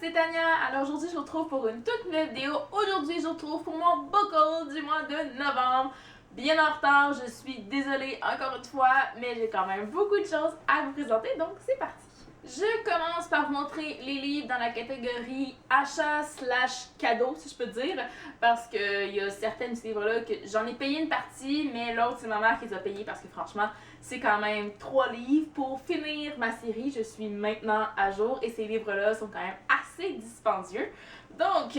c'est Tania. Alors aujourd'hui, je vous retrouve pour une toute nouvelle vidéo. Aujourd'hui, je vous retrouve pour mon book haul du mois de novembre. Bien en retard, je suis désolée encore une fois, mais j'ai quand même beaucoup de choses à vous présenter, donc c'est parti. Je commence par vous montrer les livres dans la catégorie achat / cadeau, si je peux dire, parce qu'il y a certains de ces livres-là que j'en ai payé une partie, mais l'autre, c'est ma mère qui les a payés parce que franchement, c'est quand même 3 livres. Pour finir ma série, je suis maintenant à jour et ces livres-là sont quand même assez dispendieux. Donc,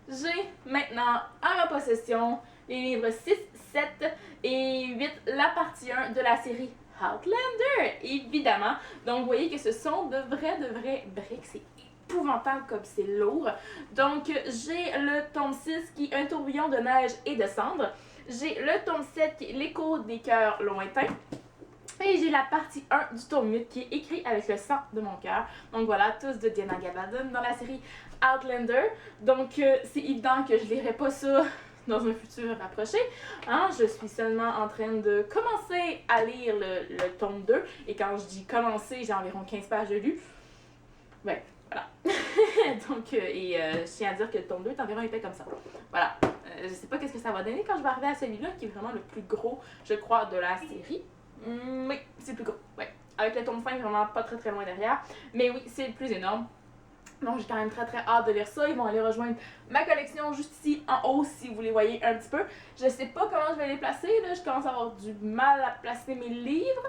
j'ai maintenant à ma possession les livres 6, 7 et 8, la partie 1 de la série Outlander, évidemment. Donc, vous voyez que ce sont de vrais briques. C'est épouvantable comme c'est lourd. Donc, j'ai le tome 6 qui est Un tourbillon de neige et de cendres. J'ai le tome 7 qui est L'écho des cœurs lointains. Et j'ai la partie 1 du tome 8 qui est écrit avec le sang de mon cœur. Donc voilà, tous de Diana Gabaldon dans la série Outlander. Donc, c'est évident que je lirai pas ça dans un futur rapproché. Hein? Je suis seulement en train de commencer à lire le tome 2. Et quand je dis commencer, j'ai environ 15 pages de lu. Ouais, voilà. Donc, je tiens à dire que le tome 2 est environ épais comme ça. Voilà. Je sais pas qu'est-ce que ça va donner quand je vais arriver à celui-là, qui est vraiment le plus gros, je crois, de la série. Oui, c'est le plus gros. Ouais. Avec le tome 5, vraiment pas très loin derrière. Mais oui, c'est le plus énorme. Donc, j'ai quand même très hâte de lire ça. Ils vont aller rejoindre ma collection juste ici en haut si vous les voyez un petit peu. Je sais pas comment je vais les placer. Là, je commence à avoir du mal à placer mes livres.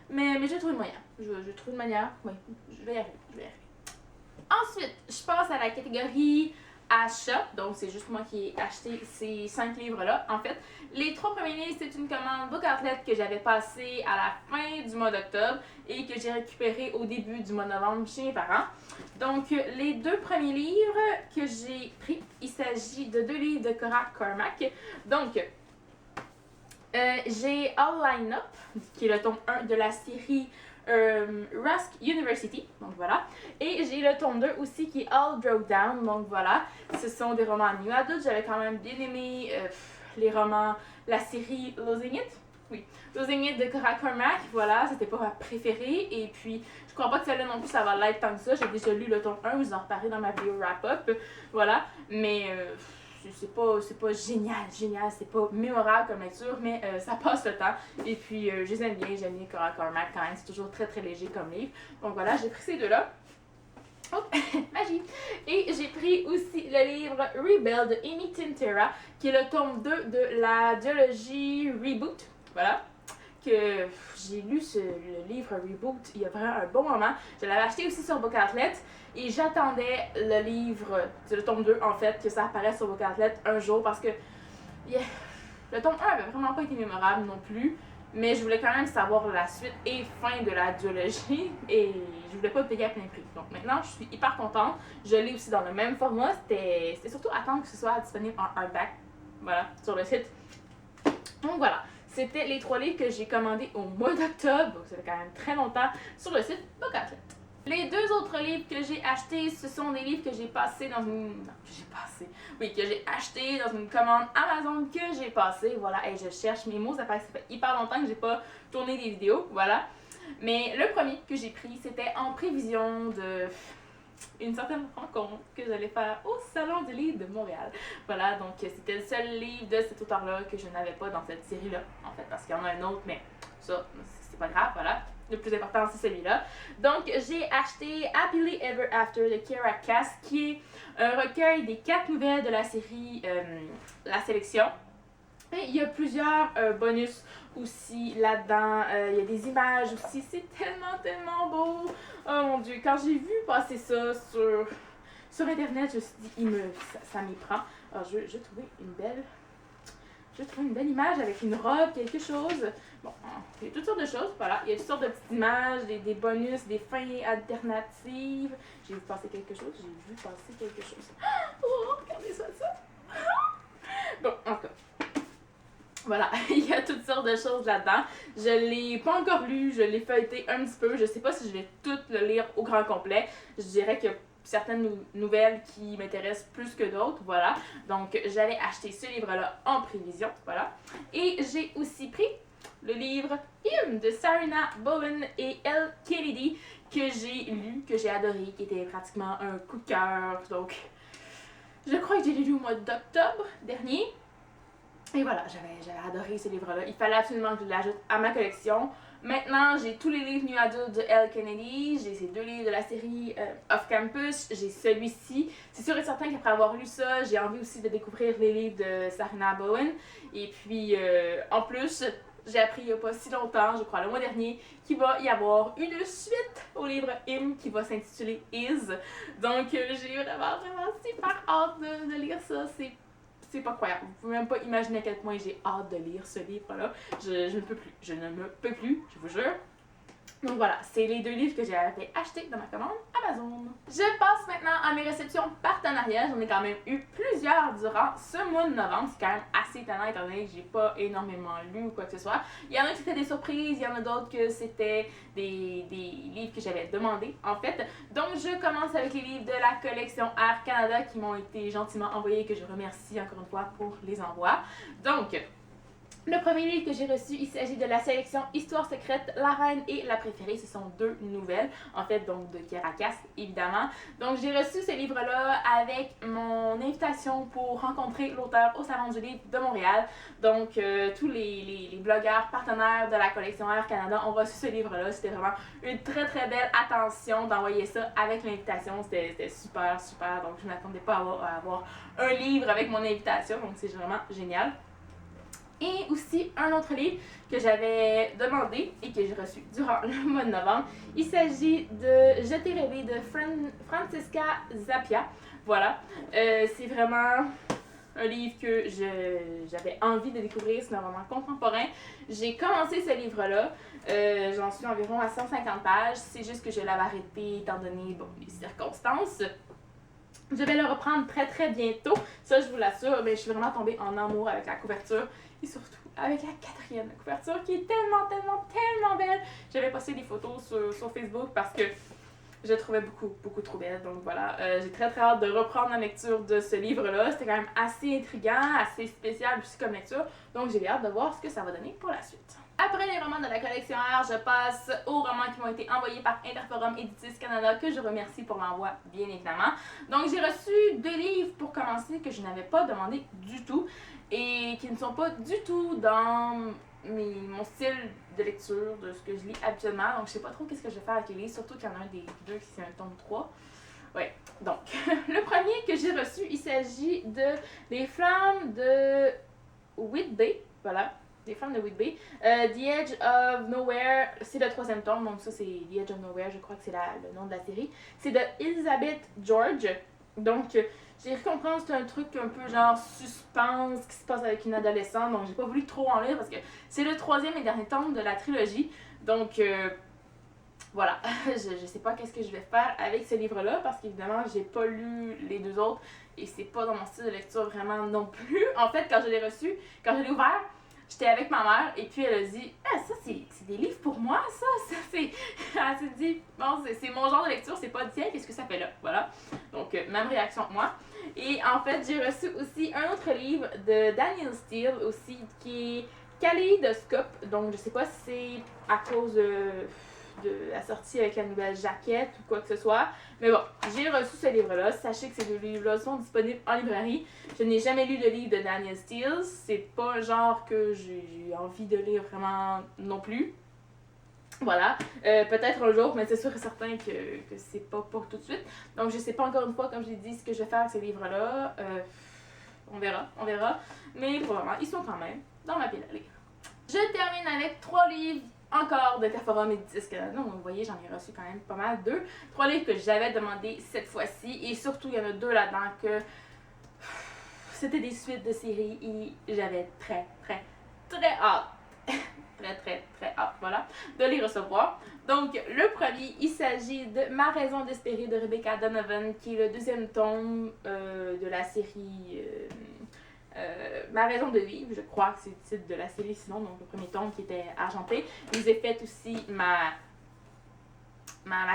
Mais j'ai trouvé une manière. Je trouve une manière. Oui, je vais y arriver. Ensuite, je passe à la catégorie achat. Donc, c'est juste moi qui ai acheté ces 5 livres-là. En fait, les 3 premiers livres, c'est une commande Book Outlet que j'avais passée à la fin du mois d'octobre et que j'ai récupéré au début du mois de novembre chez mes parents. Donc, les 2 premiers livres que j'ai pris, il s'agit de 2 livres de Cora Cormack. Donc, j'ai All Line Up, qui est le tome 1 de la série Rusk University, donc voilà. Et j'ai le tome 2 aussi qui est All Broke Down, donc voilà. Ce sont des romans new adult. J'avais quand même bien aimé les romans, la série Losing It. Oui, Losing It de Cora Cormack, voilà, c'était pas ma préférée. Et puis, je crois pas que celle-là non plus, ça va l'être tant que ça. J'ai déjà lu le tome 1, je vous en reparlerai dans ma vidéo wrap-up, voilà. Mais c'est pas génial, c'est pas mémorable comme lecture, mais ça passe le temps. Et puis, je les aime bien, j'aime bien Cora Cormack quand même, c'est toujours très léger comme livre. Donc voilà, j'ai pris ces deux-là. Oh, magie! Et j'ai pris aussi le livre Rebel de Amy Tintera, qui est le tome 2 de la duologie Reboot. Voilà. Que j'ai lu le livre Reboot il y a vraiment un bon moment. Je l'avais acheté aussi sur Book Outlet et j'attendais le livre, c'est le tome 2 en fait, que ça apparaisse sur Book Outlet un jour parce que le tome 1 avait vraiment pas été mémorable non plus. Mais je voulais quand même savoir la suite et fin de la duologie et je voulais pas le payer à plein prix. Donc maintenant, je suis hyper contente. Je l'ai aussi dans le même format. C'était surtout attendre que ce soit disponible en hardback, voilà, sur le site. Donc voilà, c'était les 3 livres que j'ai commandés au mois d'octobre. Donc ça fait quand même très longtemps sur le site Book Outlet. Les 2 autres livres que j'ai achetés, ce sont des livres que j'ai passés dans une... Non, que j'ai achetés dans une commande Amazon que j'ai passée. Voilà, et je cherche mes mots, ça fait hyper longtemps que j'ai pas tourné des vidéos, voilà. Mais le premier que j'ai pris, c'était en prévision de une certaine rencontre que j'allais faire au Salon du livre de Montréal. Voilà, donc c'était le seul livre de cet auteur-là que je n'avais pas dans cette série-là, en fait, parce qu'il y en a un autre, mais ça, c'est pas grave, voilà. Le plus important, c'est celui-là. Donc, j'ai acheté Happily Ever After de Kiera Cass, qui est un recueil des 4 nouvelles de la série La Sélection. Et il y a plusieurs bonus aussi là-dedans. Il y a des images aussi. C'est tellement beau. Oh mon Dieu, quand j'ai vu passer ça sur Internet, je me suis dit, ça m'y prend. Alors, je vais trouver une belle image avec une robe, quelque chose. Bon, il y a toutes sortes de choses, voilà. Il y a toutes sortes de petites images, des bonus, des fins alternatives. J'ai vu passer quelque chose. Oh, regardez ça. Bon, en tout cas. Voilà, il y a toutes sortes de choses là-dedans. Je l'ai pas encore lu, je l'ai feuilleté un petit peu. Je sais pas si je vais tout le lire au grand complet. Je dirais que certaines nouvelles qui m'intéressent plus que d'autres, voilà. Donc, j'avais acheté ce livre-là en prévision, voilà. Et j'ai aussi pris le livre Hume de de Sarina Bowen et Elle Kennedy que j'ai lu, que j'ai adoré, qui était pratiquement un coup de cœur. Donc, je crois que j'ai lu au mois d'octobre dernier. Et voilà, j'avais adoré ce livre-là. Il fallait absolument que je l'ajoute à ma collection. Maintenant, j'ai tous les livres New Adult de Elle Kennedy, j'ai ces 2 livres de la série Off Campus, j'ai celui-ci. C'est sûr et certain qu'après avoir lu ça, j'ai envie aussi de découvrir les livres de Sarina Bowen. Et puis, en plus, j'ai appris il n'y a pas si longtemps, je crois le mois dernier, qu'il va y avoir une suite au livre Him qui va s'intituler Is. Donc, j'ai vraiment super hâte de lire ça. C'est pas croyable. Vous pouvez même pas imaginer à quel point j'ai hâte de lire ce livre-là. Je ne peux plus. Je ne me peux plus, je vous jure. Donc voilà, c'est les 2 livres que j'avais achetés dans ma commande Amazon. Je passe maintenant à mes réceptions partenariales. J'en ai quand même eu plusieurs durant ce mois de novembre. C'est quand même assez étonnant étant donné que j'ai pas énormément lu ou quoi que ce soit. Il y en a qui c'était des surprises, il y en a d'autres que c'était des livres que j'avais demandé en fait. Donc je commence avec les livres de la collection Air Canada qui m'ont été gentiment envoyés et que je remercie encore une fois pour les envois. Donc, le premier livre que j'ai reçu, il s'agit de la sélection Histoire secrète, La Reine et la préférée. Ce sont 2 nouvelles, en fait, donc de Caracas, évidemment. Donc, j'ai reçu ce livre-là avec mon invitation pour rencontrer l'auteur au Salon du Livre de Montréal. Donc, tous les blogueurs partenaires de la collection Air Canada ont reçu ce livre-là. C'était vraiment une très, très belle attention d'envoyer ça avec l'invitation. C'était super, super. Donc, je ne m'attendais pas à avoir un livre avec mon invitation. Donc, c'est vraiment génial. Et aussi un autre livre que j'avais demandé et que j'ai reçu durant le mois de novembre. Il s'agit de Je t'ai rêvé de Francesca Zappia. Voilà. C'est vraiment un livre que j'avais envie de découvrir. C'est un roman contemporain. J'ai commencé ce livre-là. J'en suis environ à 150 pages. C'est juste que je l'avais arrêté étant donné les circonstances. Je vais le reprendre très très bientôt, ça je vous l'assure, mais je suis vraiment tombée en amour avec la couverture et surtout avec la 4e couverture qui est tellement, tellement, tellement belle. J'avais posté des photos sur Facebook parce que je la trouvais beaucoup trop belle. Donc voilà, j'ai très très hâte de reprendre la lecture de ce livre-là. C'était quand même assez intriguant, assez spécial aussi comme lecture. Donc j'ai hâte de voir ce que ça va donner pour la suite. Après les romans de la collection R, je passe aux romans qui m'ont été envoyés par Interforum Éditis Canada, que je remercie pour l'envoi, bien évidemment. Donc, j'ai reçu 2 livres pour commencer que je n'avais pas demandé du tout et qui ne sont pas du tout dans mon style de lecture, de ce que je lis habituellement. Donc, je sais pas trop qu'est-ce que je vais faire avec les livres, surtout qu'il y en a un des 2 qui c'est un tome 3. Ouais, donc, le premier que j'ai reçu, il s'agit de Les Flammes de Whitby, voilà. Des femmes de Whitby. The Edge of Nowhere, c'est le 3e tome, donc ça c'est The Edge of Nowhere, je crois que c'est le nom de la série. C'est de Elizabeth George. Donc, j'ai cru comprendre que c'est un truc un peu genre suspense qui se passe avec une adolescente, donc j'ai pas voulu trop en lire parce que c'est le 3e et dernier tome de la trilogie. Donc, voilà, je sais pas qu'est-ce que je vais faire avec ce livre-là parce qu'évidemment, j'ai pas lu les 2 autres et c'est pas dans mon style de lecture vraiment non plus. En fait, quand je l'ai reçu, quand je l'ai ouvert, j'étais avec ma mère et puis elle a dit ah, ça c'est des livres pour moi, ça c'est. Elle s'est dit bon, c'est mon genre de lecture, c'est pas le tien, qu'est-ce que ça fait là? Voilà. Donc, même réaction que moi. Et en fait, j'ai reçu aussi un autre livre de Danielle Steel aussi qui est Kaleidoscope. Donc, je sais pas si c'est à cause de la sortie avec la nouvelle jaquette ou quoi que ce soit. Mais bon, j'ai reçu ce livre-là. Sachez que ces 2 livres-là sont disponibles en librairie. Je n'ai jamais lu le livre de Danielle Steel. C'est pas un genre que j'ai envie de lire vraiment non plus. Voilà, peut-être un jour, mais c'est sûr et certain que c'est pas pour tout de suite. Donc je sais pas encore une fois, comme j'ai dit, ce que je vais faire avec ces livres-là. On verra. Mais pour le moment, ils sont quand même dans ma pile à lire. Je termine avec 3 livres encore d'Interforum Éditis Canada. Donc, vous voyez, j'en ai reçu quand même pas mal. 3 livres que j'avais demandé cette fois-ci. Et surtout, il y en a 2 là-dedans que c'était des suites de séries et j'avais très hâte. très hâte, voilà, de les recevoir. Donc, le premier, il s'agit de Ma raison d'espérer de Rebecca Donovan, qui est le 2e tome de la série Ma raison de vivre, je crois que c'est le titre de la série sinon, donc le premier tome qui était argenté. Je vous ai fait aussi ma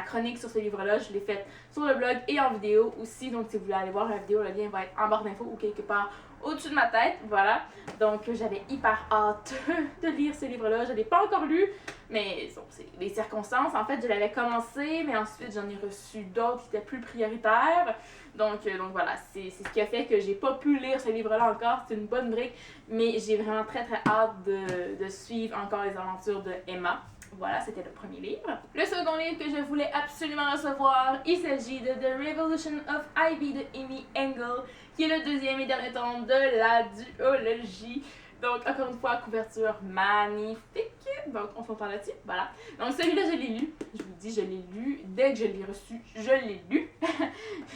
chronique sur ce livre-là, je l'ai faite sur le blog et en vidéo aussi, donc si vous voulez aller voir la vidéo, le lien va être en barre d'infos ou quelque part au-dessus de ma tête, voilà. Donc j'avais hyper hâte de lire ce livre-là. Je ne l'ai pas encore lu, mais bon, c'est des circonstances. En fait, je l'avais commencé, mais ensuite j'en ai reçu d'autres qui étaient plus prioritaires. Donc voilà, c'est ce qui a fait que j'ai pas pu lire ce livre-là encore. C'est une bonne brique, mais j'ai vraiment très très hâte de suivre encore les aventures de Emma. Voilà, c'était le premier livre. Le second livre que je voulais absolument recevoir, il s'agit de The Revolution of Ivy de Amy Engel, qui est le deuxième et dernier tome de la duologie. Donc, encore une fois, couverture magnifique. Donc, on s'entend là-dessus. Voilà. Donc, celui-là, je l'ai lu. Je vous dis, je l'ai lu. Dès que je l'ai reçu, je l'ai lu.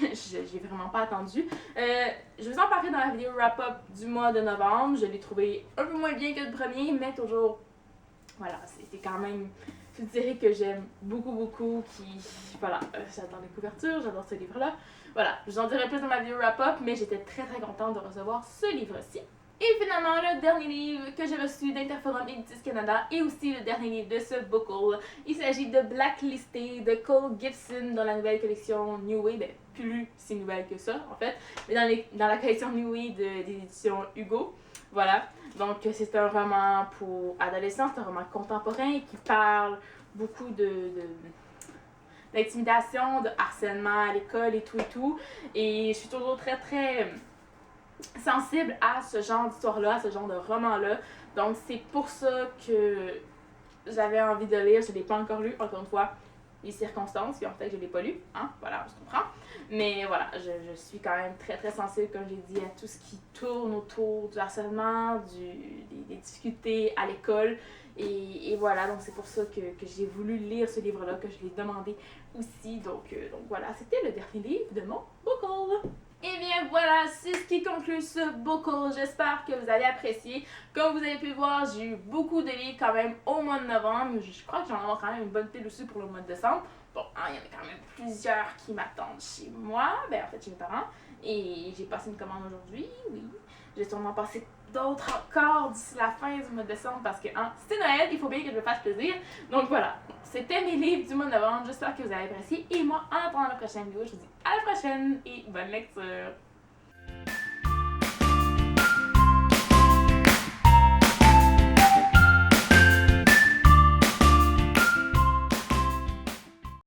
J'ai vraiment pas attendu. Je vous en parlerai dans la vidéo wrap-up du mois de novembre. Je l'ai trouvé un peu moins bien que le premier, mais toujours... Voilà, c'était quand même une série que j'aime beaucoup, voilà, j'adore les couvertures, j'adore ce livre-là. Voilà, je vous en dirai plus dans ma vidéo wrap-up, mais j'étais très contente de recevoir ce livre-ci. Et finalement, le dernier livre que j'ai reçu d'Interforum Éditis Canada et aussi le dernier livre de ce book haul. Il s'agit de Blacklisté de Cole Gibson dans la nouvelle collection New Way. Ben, plus si nouvelle que ça, en fait, mais dans la collection New Way des éditions Hugo. Voilà, donc c'est un roman pour adolescents, c'est un roman contemporain qui parle beaucoup d'intimidation, de harcèlement à l'école et tout. Et je suis toujours très sensible à ce genre d'histoire-là, à ce genre de roman-là. Donc c'est pour ça que j'avais envie de lire, je ne l'ai pas encore lu, encore une fois, les circonstances qui ont fait que je ne l'ai pas lu, hein, voilà, on se comprend. Mais voilà, je suis quand même très sensible, comme j'ai dit, à tout ce qui tourne autour du harcèlement, des difficultés à l'école. Et voilà, donc c'est pour ça que j'ai voulu lire ce livre-là, que je l'ai demandé aussi. Donc voilà, c'était le dernier livre de mon book haul. Et bien voilà, c'est ce qui conclut ce book haul. J'espère que vous allez apprécier. Comme vous avez pu voir, j'ai eu beaucoup de livres quand même au mois de novembre. Je crois que j'en ai quand même une bonne pile aussi pour le mois de décembre. Bon, hein, il y en a quand même plusieurs qui m'attendent chez moi, ben en fait chez mes parents. Et j'ai passé une commande aujourd'hui, oui. J'ai sûrement passé d'autres encore d'ici la fin du mois de décembre parce que hein, c'est Noël, il faut bien que je me fasse plaisir. Donc voilà, c'était mes livres du mois de novembre. J'espère que vous avez apprécié. Et moi, en attendant la prochaine vidéo, je vous dis à la prochaine et bonne lecture!